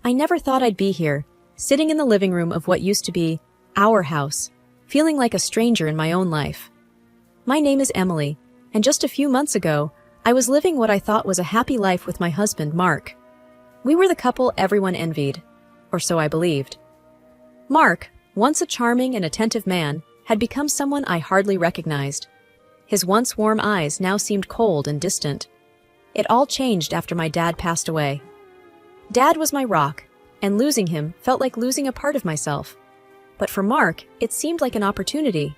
I never thought I'd be here, sitting in the living room of what used to be our house, feeling like a stranger in my own life. My name is Emily, and just a few months ago, I was living what I thought was a happy life with my husband, Mark. We were the couple everyone envied, or so I believed. Mark, once a charming and attentive man, had become someone I hardly recognized. His once warm eyes now seemed cold and distant. It all changed after my dad passed away. Dad was my rock, and losing him felt like losing a part of myself. But for Mark, it seemed like an opportunity.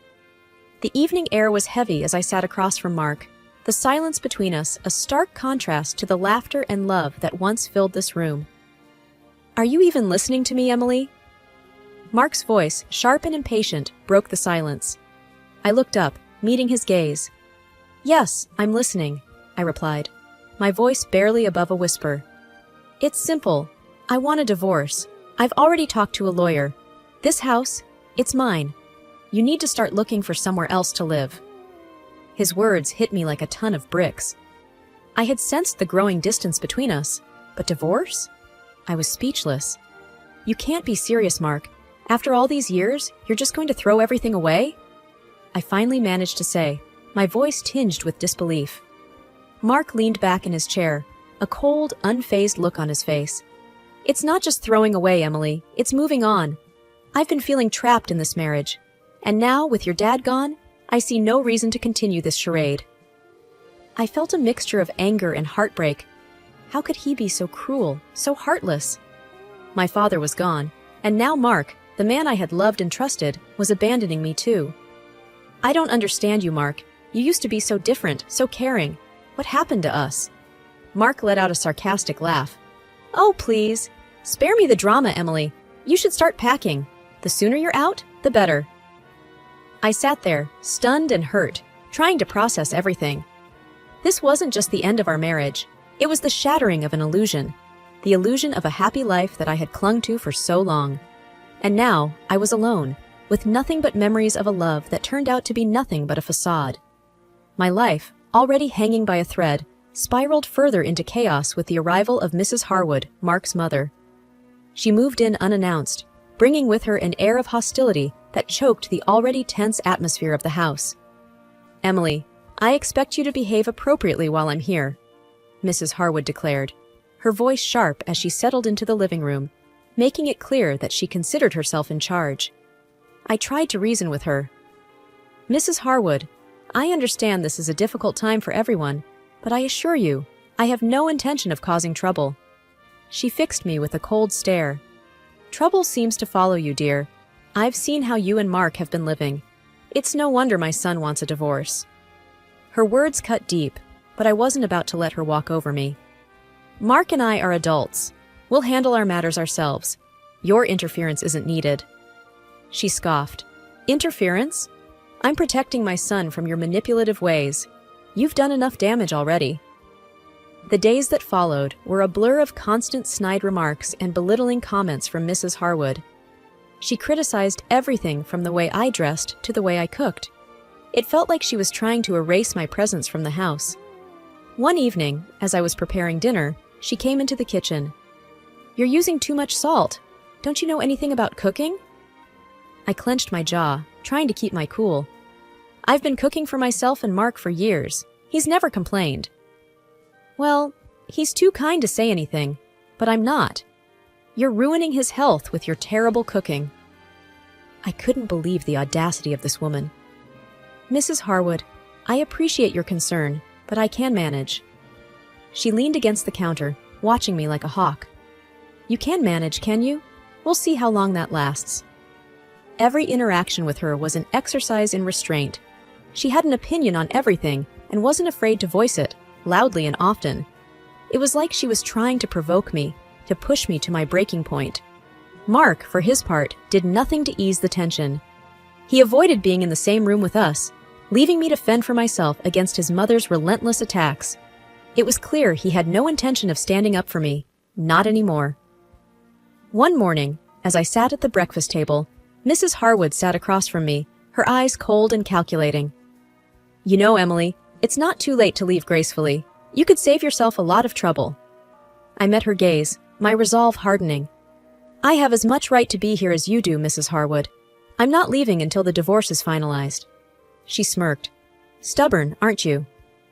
The evening air was heavy as I sat across from Mark, the silence between us a stark contrast to the laughter and love that once filled this room. "Are you even listening to me, Emily?" Mark's voice, sharp and impatient, broke the silence. I looked up, meeting his gaze. "Yes, I'm listening," I replied, my voice barely above a whisper. "It's simple. I want a divorce. I've already talked to a lawyer. This house, it's mine. You need to start looking for somewhere else to live." His words hit me like a ton of bricks. I had sensed the growing distance between us, but divorce? I was speechless. "You can't be serious, Mark. After all these years, you're just going to throw everything away?" I finally managed to say, my voice tinged with disbelief. Mark leaned back in his chair, a cold, unfazed look on his face. "It's not just throwing away, Emily. It's moving on. I've been feeling trapped in this marriage. And now, with your dad gone, I see no reason to continue this charade." I felt a mixture of anger and heartbreak. How could he be so cruel, so heartless? My father was gone, and now Mark, the man I had loved and trusted, was abandoning me too. "I don't understand you, Mark. You used to be so different, so caring. What happened to us?" Mark let out a sarcastic laugh. "Oh, please. Spare me the drama, Emily. You should start packing. The sooner you're out, the better." I sat there, stunned and hurt, trying to process everything. This wasn't just the end of our marriage. It was the shattering of an illusion. The illusion of a happy life that I had clung to for so long. And now, I was alone, with nothing but memories of a love that turned out to be nothing but a facade. My life, already hanging by a thread, spiraled further into chaos with the arrival of Mrs. Harwood, Mark's mother. She moved in unannounced, bringing with her an air of hostility that choked the already tense atmosphere of the house. "Emily, I expect you to behave appropriately while I'm here," Mrs. Harwood declared, her voice sharp as she settled into the living room, making it clear that she considered herself in charge. I tried to reason with her. "Mrs. Harwood, I understand this is a difficult time for everyone, but I assure you, I have no intention of causing trouble." She fixed me with a cold stare. "Trouble seems to follow you, dear. I've seen how you and Mark have been living. It's no wonder my son wants a divorce." Her words cut deep, but I wasn't about to let her walk over me. "Mark and I are adults. We'll handle our matters ourselves. Your interference isn't needed." She scoffed. "Interference? I'm protecting my son from your manipulative ways. You've done enough damage already." The days that followed were a blur of constant snide remarks and belittling comments from Mrs. Harwood. She criticized everything from the way I dressed to the way I cooked. It felt like she was trying to erase my presence from the house. One evening, as I was preparing dinner, she came into the kitchen. "You're using too much salt. Don't you know anything about cooking?" I clenched my jaw, trying to keep my cool. "I've been cooking for myself and Mark for years. He's never complained." "Well, he's too kind to say anything, but I'm not. You're ruining his health with your terrible cooking." I couldn't believe the audacity of this woman. "Mrs. Harwood, I appreciate your concern, but I can manage." She leaned against the counter, watching me like a hawk. "You can manage, can you? We'll see how long that lasts." Every interaction with her was an exercise in restraint. She had an opinion on everything and wasn't afraid to voice it, loudly and often. It was like she was trying to provoke me, to push me to my breaking point. Mark, for his part, did nothing to ease the tension. He avoided being in the same room with us, leaving me to fend for myself against his mother's relentless attacks. It was clear he had no intention of standing up for me, not anymore. One morning, as I sat at the breakfast table, Mrs. Harwood sat across from me, her eyes cold and calculating. "You know, Emily, it's not too late to leave gracefully. You could save yourself a lot of trouble." I met her gaze, my resolve hardening. I have as much right to be here as you do, Mrs. Harwood. I'm not leaving until the divorce is finalized. She smirked. Stubborn, aren't you?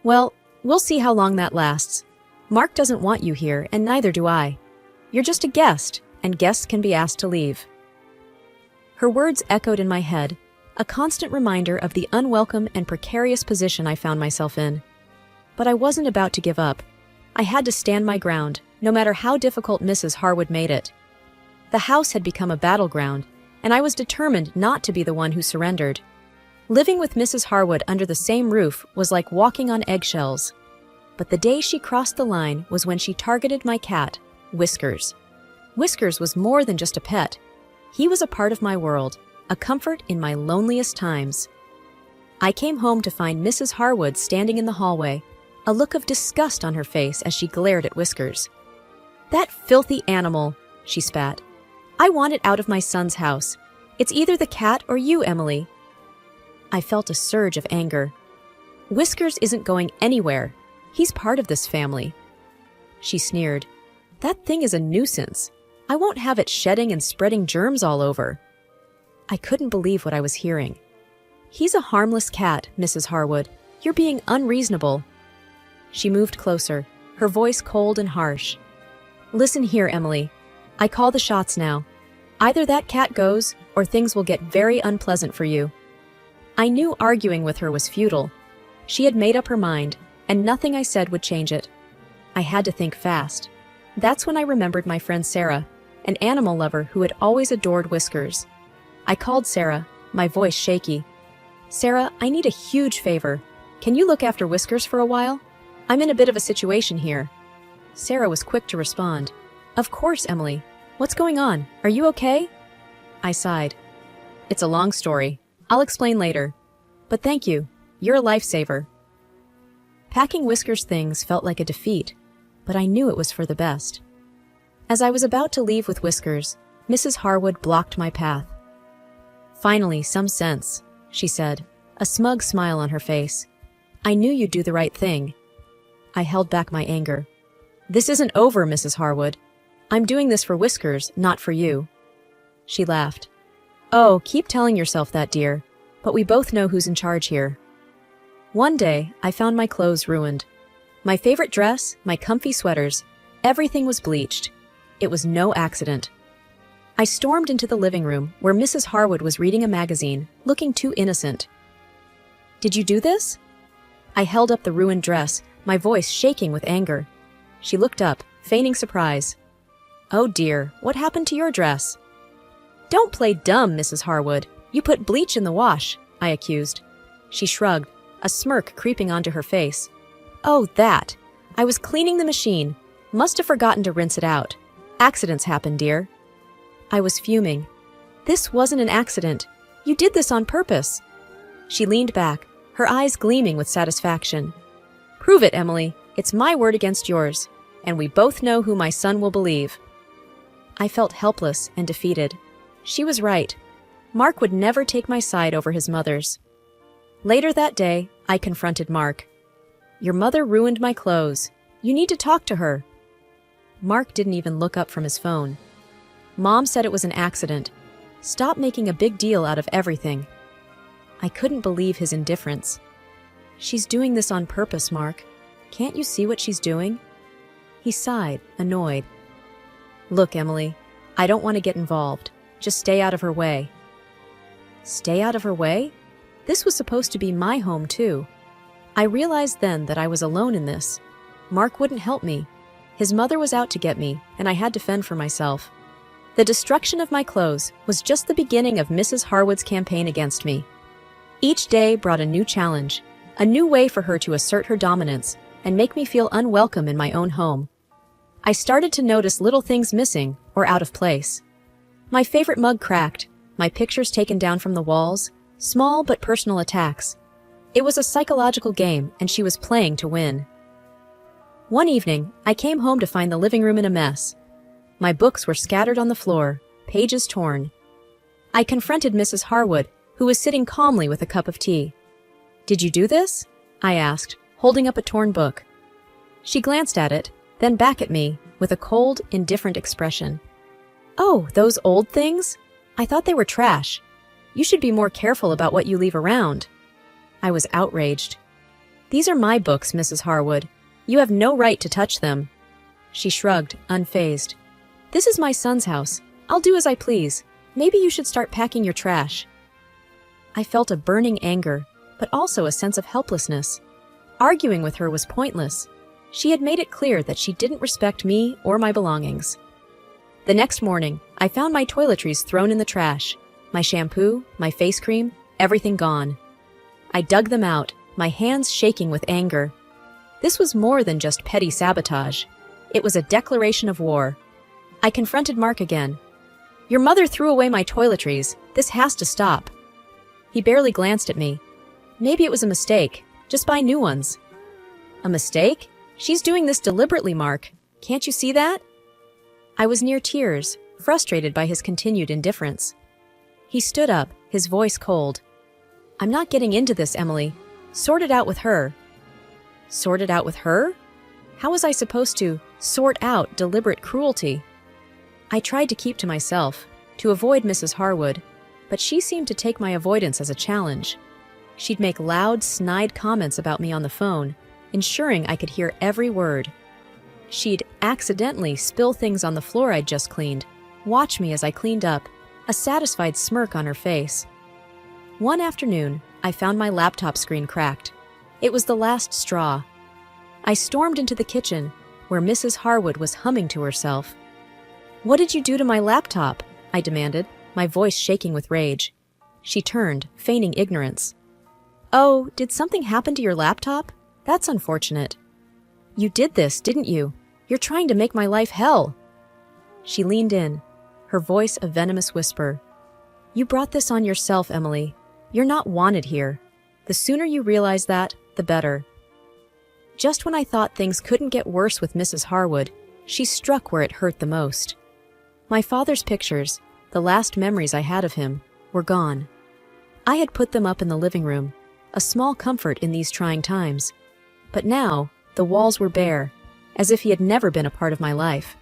Well, we'll see how long that lasts. Mark doesn't want you here, and neither do I. You're just a guest, and guests can be asked to leave. Her words echoed in my head, a constant reminder of the unwelcome and precarious position I found myself in. But I wasn't about to give up. I had to stand my ground, no matter how difficult Mrs. Harwood made it. The house had become a battleground, and I was determined not to be the one who surrendered. Living with Mrs. Harwood under the same roof was like walking on eggshells. But the day she crossed the line was when she targeted my cat, Whiskers. Whiskers was more than just a pet. He was a part of my world, a comfort in my loneliest times. I came home to find Mrs. Harwood standing in the hallway, a look of disgust on her face as she glared at Whiskers. That filthy animal, she spat. I want it out of my son's house. It's either the cat or you, Emily. I felt a surge of anger. Whiskers isn't going anywhere. He's part of this family. She sneered. That thing is a nuisance. I won't have it shedding and spreading germs all over. I couldn't believe what I was hearing. He's a harmless cat, Mrs. Harwood. You're being unreasonable. She moved closer, her voice cold and harsh. Listen here, Emily. I call the shots now. Either that cat goes, or things will get very unpleasant for you. I knew arguing with her was futile. She had made up her mind, and nothing I said would change it. I had to think fast. That's when I remembered my friend Sarah, an animal lover who had always adored Whiskers. I called Sarah, my voice shaky. Sarah, I need a huge favor. Can you look after Whiskers for a while? I'm in a bit of a situation here. Sarah was quick to respond. Of course, Emily. What's going on? Are you okay? I sighed. It's a long story. I'll explain later. But thank you. You're a lifesaver. Packing Whiskers' things felt like a defeat, but I knew it was for the best. As I was about to leave with Whiskers, Mrs. Harwood blocked my path. Finally, some sense, she said, a smug smile on her face. I knew you'd do the right thing. I held back my anger. This isn't over, Mrs. Harwood. I'm doing this for Whiskers, not for you. She laughed. Oh, keep telling yourself that, dear, but we both know who's in charge here. One day, I found my clothes ruined. My favorite dress, my comfy sweaters, everything was bleached. It was no accident. I stormed into the living room where Mrs. Harwood was reading a magazine, looking too innocent. Did you do this? I held up the ruined dress, my voice shaking with anger. She looked up, feigning surprise. Oh dear, what happened to your dress? Don't play dumb, Mrs. Harwood. You put bleach in the wash, I accused. She shrugged, a smirk creeping onto her face. Oh, that. I was cleaning the machine. Must have forgotten to rinse it out. Accidents happen, dear. I was fuming. This wasn't an accident. You did this on purpose. She leaned back, her eyes gleaming with satisfaction. Prove it, Emily. It's my word against yours, and we both know who my son will believe. I felt helpless and defeated. She was right. Mark would never take my side over his mother's. Later that day, I confronted Mark. Your mother ruined my clothes. You need to talk to her. Mark didn't even look up from his phone. Mom said it was an accident. Stop making a big deal out of everything. I couldn't believe his indifference. She's doing this on purpose, Mark. Can't you see what she's doing? He sighed, annoyed. Look, Emily, I don't want to get involved. Just stay out of her way. Stay out of her way? This was supposed to be my home, too. I realized then that I was alone in this. Mark wouldn't help me. His mother was out to get me, and I had to fend for myself. The destruction of my clothes was just the beginning of Mrs. Harwood's campaign against me. Each day brought a new challenge, a new way for her to assert her dominance and make me feel unwelcome in my own home. I started to notice little things missing or out of place. My favorite mug cracked, my pictures taken down from the walls, small but personal attacks. It was a psychological game, and she was playing to win. One evening, I came home to find the living room in a mess. My books were scattered on the floor, pages torn. I confronted Mrs. Harwood, who was sitting calmly with a cup of tea. Did you do this? I asked, holding up a torn book. She glanced at it, then back at me, with a cold, indifferent expression. Oh, those old things? I thought they were trash. You should be more careful about what you leave around. I was outraged. These are my books, Mrs. Harwood. You have no right to touch them. She shrugged, unfazed. This is my son's house. I'll do as I please. Maybe you should start packing your trash. I felt a burning anger, but also a sense of helplessness. Arguing with her was pointless. She had made it clear that she didn't respect me or my belongings. The next morning, I found my toiletries thrown in the trash. My shampoo, my face cream, everything gone. I dug them out, my hands shaking with anger. This was more than just petty sabotage. It was a declaration of war. I confronted Mark again. Your mother threw away my toiletries. This has to stop. He barely glanced at me. Maybe it was a mistake. Just buy new ones. A mistake? She's doing this deliberately, Mark. Can't you see that? I was near tears, frustrated by his continued indifference. He stood up, his voice cold. I'm not getting into this, Emily. Sort it out with her. Sort it out with her? How was I supposed to sort out deliberate cruelty? I tried to keep to myself, to avoid Mrs. Harwood, but she seemed to take my avoidance as a challenge. She'd make loud, snide comments about me on the phone, ensuring I could hear every word. She'd accidentally spill things on the floor I'd just cleaned, watch me as I cleaned up, a satisfied smirk on her face. One afternoon, I found my laptop screen cracked. It was the last straw. I stormed into the kitchen, where Mrs. Harwood was humming to herself. What did you do to my laptop? I demanded, my voice shaking with rage. She turned, feigning ignorance. Oh, did something happen to your laptop? That's unfortunate. You did this, didn't you? You're trying to make my life hell. She leaned in, her voice a venomous whisper. You brought this on yourself, Emily. You're not wanted here. The sooner you realize that, the better. Just when I thought things couldn't get worse with Mrs. Harwood, she struck where it hurt the most. My father's pictures, the last memories I had of him, were gone. I had put them up in the living room, a small comfort in these trying times. But now, the walls were bare, as if he had never been a part of my life.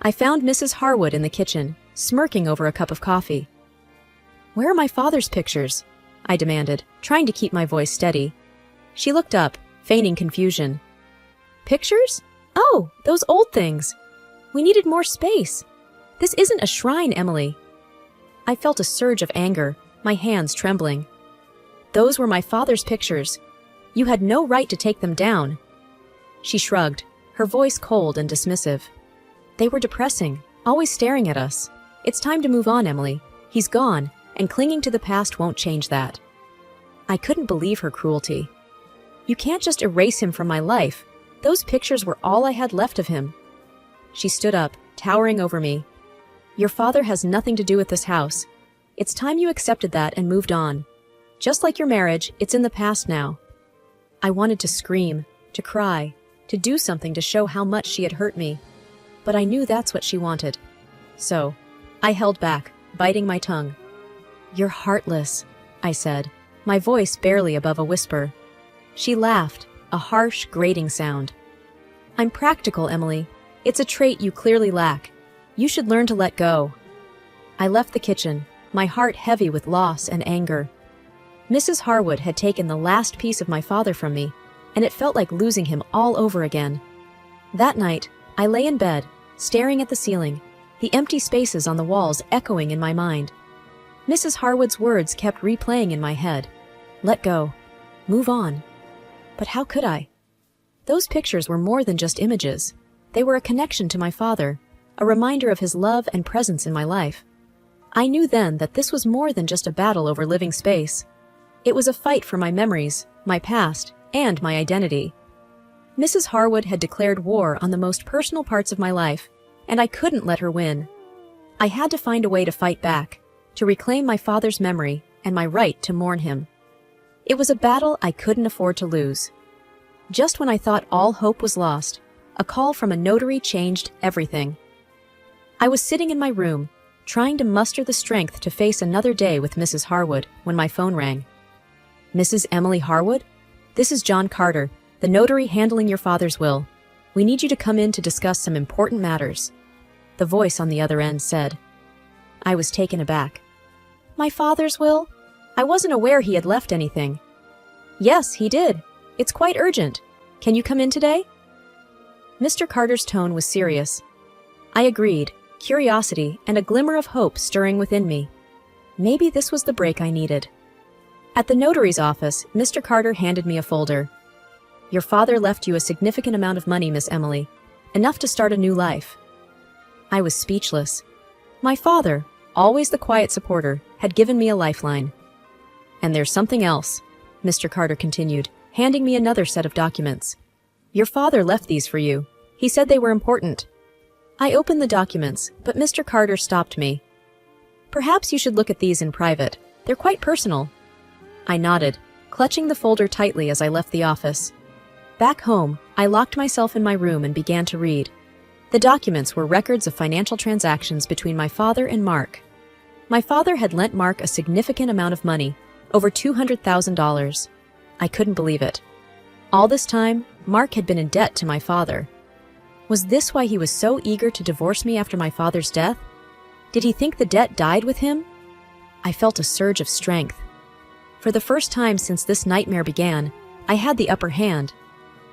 I found Mrs. Harwood in the kitchen, smirking over a cup of coffee. Where are my father's pictures? I demanded, trying to keep my voice steady. She looked up, feigning confusion. Pictures? Oh, those old things. We needed more space. This isn't a shrine, Emily. I felt a surge of anger, my hands trembling. Those were my father's pictures. You had no right to take them down. She shrugged, her voice cold and dismissive. They were depressing, always staring at us. It's time to move on, Emily. He's gone, and clinging to the past won't change that. I couldn't believe her cruelty. You can't just erase him from my life. Those pictures were all I had left of him. She stood up, towering over me. Your father has nothing to do with this house. It's time you accepted that and moved on. Just like your marriage, it's in the past now. I wanted to scream, to cry, to do something to show how much she had hurt me. But I knew that's what she wanted. So, I held back, biting my tongue. You're heartless, I said, my voice barely above a whisper. She laughed, a harsh, grating sound. I'm practical, Emily. It's a trait you clearly lack. You should learn to let go. I left the kitchen, my heart heavy with loss and anger. Mrs. Harwood had taken the last piece of my father from me, and it felt like losing him all over again. That night, I lay in bed, staring at the ceiling, the empty spaces on the walls echoing in my mind. Mrs. Harwood's words kept replaying in my head. Let go. Move on. But how could I? Those pictures were more than just images. They were a connection to my father, a reminder of his love and presence in my life. I knew then that this was more than just a battle over living space. It was a fight for my memories, my past, and my identity. Mrs. Harwood had declared war on the most personal parts of my life, and I couldn't let her win. I had to find a way to fight back, to reclaim my father's memory and my right to mourn him. It was a battle I couldn't afford to lose. Just when I thought all hope was lost, a call from a notary changed everything. I was sitting in my room, trying to muster the strength to face another day with Mrs. Harwood, when my phone rang. Mrs. Emily Harwood? This is John Carter, the notary handling your father's will. We need you to come in to discuss some important matters. the voice on the other end said. I was taken aback. My father's will? I wasn't aware he had left anything. Yes, he did. It's quite urgent. Can you come in today? Mr. Carter's tone was serious. I agreed, curiosity and a glimmer of hope stirring within me. Maybe this was the break I needed. At the notary's office, Mr. Carter handed me a folder. Your father left you a significant amount of money, Miss Emily, enough to start a new life. I was speechless. My father, always the quiet supporter, had given me a lifeline. And there's something else, Mr. Carter continued, handing me another set of documents. Your father left these for you. He said they were important. I opened the documents, but Mr. Carter stopped me. Perhaps you should look at these in private. They're quite personal. I nodded, clutching the folder tightly as I left the office. Back home, I locked myself in my room and began to read. The documents were records of financial transactions between my father and Mark. My father had lent Mark a significant amount of money, over $200,000. I couldn't believe it. All this time, Mark had been in debt to my father. Was this why he was so eager to divorce me after my father's death? Did he think the debt died with him? I felt a surge of strength. For the first time since this nightmare began, I had the upper hand.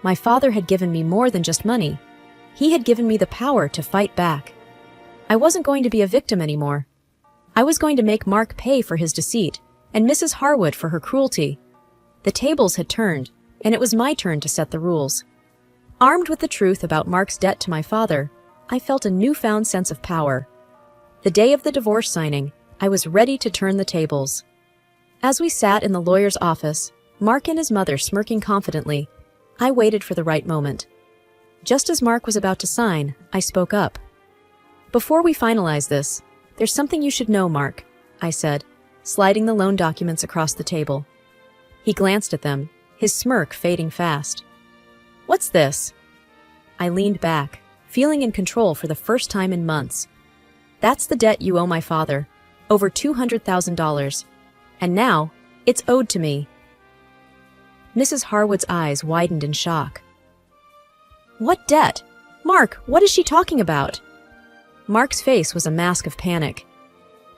My father had given me more than just money. He had given me the power to fight back. I wasn't going to be a victim anymore. I was going to make Mark pay for his deceit, and Mrs. Harwood for her cruelty. The tables had turned, and it was my turn to set the rules. Armed with the truth about Mark's debt to my father, I felt a newfound sense of power. The day of the divorce signing, I was ready to turn the tables. As we sat in the lawyer's office, Mark and his mother smirking confidently, I waited for the right moment. Just as Mark was about to sign, I spoke up. Before we finalize this, there's something you should know, Mark, I said, sliding the loan documents across the table. He glanced at them, his smirk fading fast. What's this? I leaned back, feeling in control for the first time in months. That's the debt you owe my father, over $200,000. And now, it's owed to me. Mrs. Harwood's eyes widened in shock. What debt? Mark, what is she talking about? Mark's face was a mask of panic.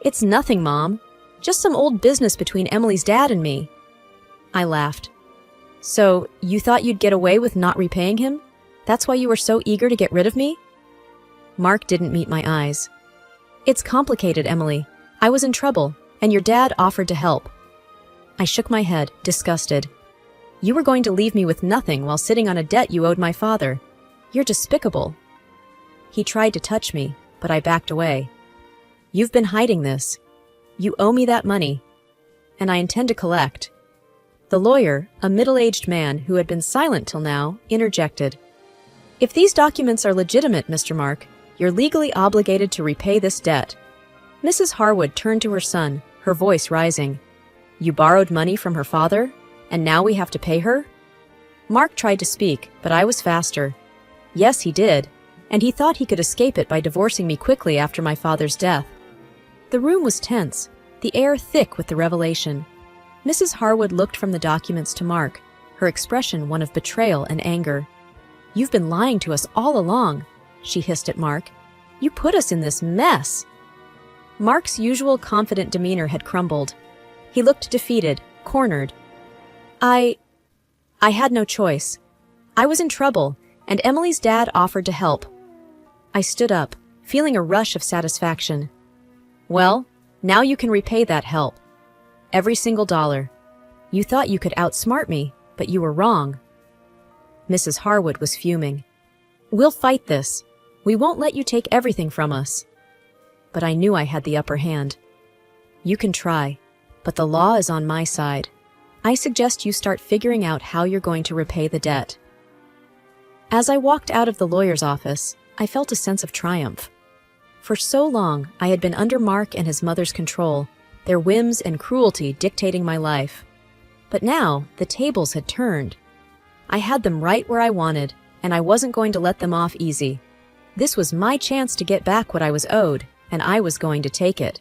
It's nothing, Mom. Just some old business between Emily's dad and me. I laughed. So, you thought you'd get away with not repaying him? That's why you were so eager to get rid of me? Mark didn't meet my eyes. It's complicated, Emily. I was in trouble, and your dad offered to help. I shook my head, disgusted. You were going to leave me with nothing while sitting on a debt you owed my father. You're despicable. He tried to touch me, but I backed away. You've been hiding this. You owe me that money, and I intend to collect. The lawyer, a middle-aged man who had been silent till now, interjected. If these documents are legitimate, Mr. Mark, you're legally obligated to repay this debt. Mrs. Harwood turned to her son, her voice rising. You borrowed money from her father, and now we have to pay her? Mark tried to speak, but I was faster. Yes, he did, and he thought he could escape it by divorcing me quickly after my father's death. The room was tense, the air thick with the revelation. Mrs. Harwood looked from the documents to Mark, her expression one of betrayal and anger. You've been lying to us all along, she hissed at Mark. You put us in this mess. Mark's usual confident demeanor had crumbled. He looked defeated, cornered. I had no choice. I was in trouble, and Emily's dad offered to help. I stood up, feeling a rush of satisfaction. Well, now you can repay that help. Every single dollar. You thought you could outsmart me, but you were wrong. Mrs. Harwood was fuming. We'll fight this. We won't let you take everything from us. But I knew I had the upper hand. You can try, but the law is on my side. I suggest you start figuring out how you're going to repay the debt. As I walked out of the lawyer's office, I felt a sense of triumph. For so long, I had been under Mark and his mother's control, their whims and cruelty dictating my life. But now, the tables had turned. I had them right where I wanted, and I wasn't going to let them off easy. This was my chance to get back what I was owed, and I was going to take it.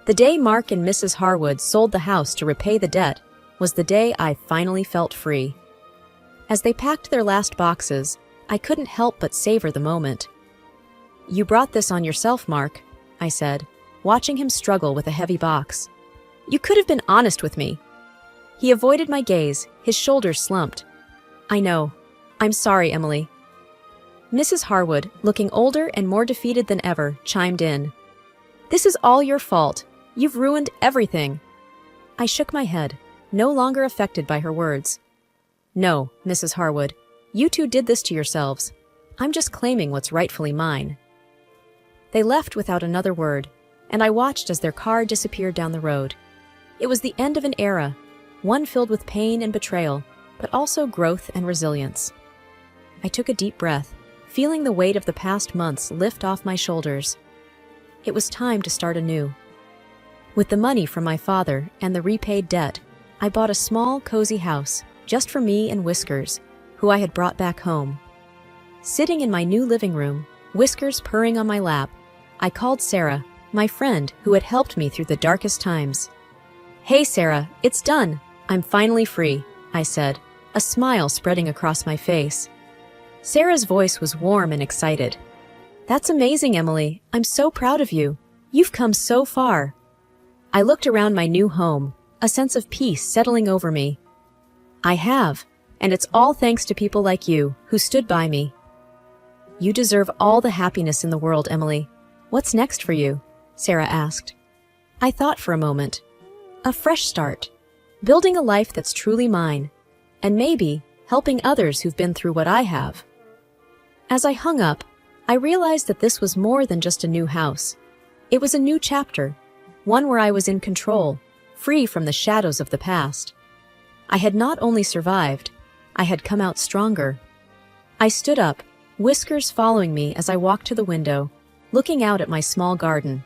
The day Mark and Mrs. Harwood sold the house to repay the debt was the day I finally felt free. As they packed their last boxes, I couldn't help but savor the moment. You brought this on yourself, Mark, I said, watching him struggle with a heavy box. You could have been honest with me. He avoided my gaze, his shoulders slumped. I know. I'm sorry, Emily. Mrs. Harwood, looking older and more defeated than ever, chimed in. This is all your fault. You've ruined everything. I shook my head, no longer affected by her words. No, Mrs. Harwood, you two did this to yourselves. I'm just claiming what's rightfully mine. They left without another word, and I watched as their car disappeared down the road. It was the end of an era, one filled with pain and betrayal, but also growth and resilience. I took a deep breath, feeling the weight of the past months lift off my shoulders. It was time to start anew. With the money from my father and the repaid debt, I bought a small, cozy house, just for me and Whiskers, who I had brought back home. Sitting in my new living room, Whiskers purring on my lap, I called Sarah, my friend who had helped me through the darkest times. Hey Sarah, it's done. I'm finally free, I said, a smile spreading across my face. Sarah's voice was warm and excited. That's amazing, Emily. I'm so proud of you. You've come so far. I looked around my new home, a sense of peace settling over me. I have, and it's all thanks to people like you who stood by me. You deserve all the happiness in the world, Emily. What's next for you? Sarah asked. I thought for a moment. A fresh start. Building a life that's truly mine. And maybe helping others who've been through what I have. As I hung up, I realized that this was more than just a new house. It was a new chapter, one where I was in control, free from the shadows of the past. I had not only survived, I had come out stronger. I stood up, Whiskers following me as I walked to the window, looking out at my small garden.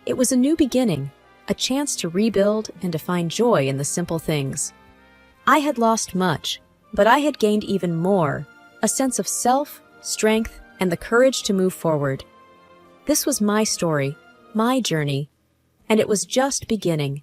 It was a new beginning, a chance to rebuild and to find joy in the simple things. I had lost much, but I had gained even more, a sense of self, strength, and the courage to move forward. This was my story, my journey, and it was just beginning.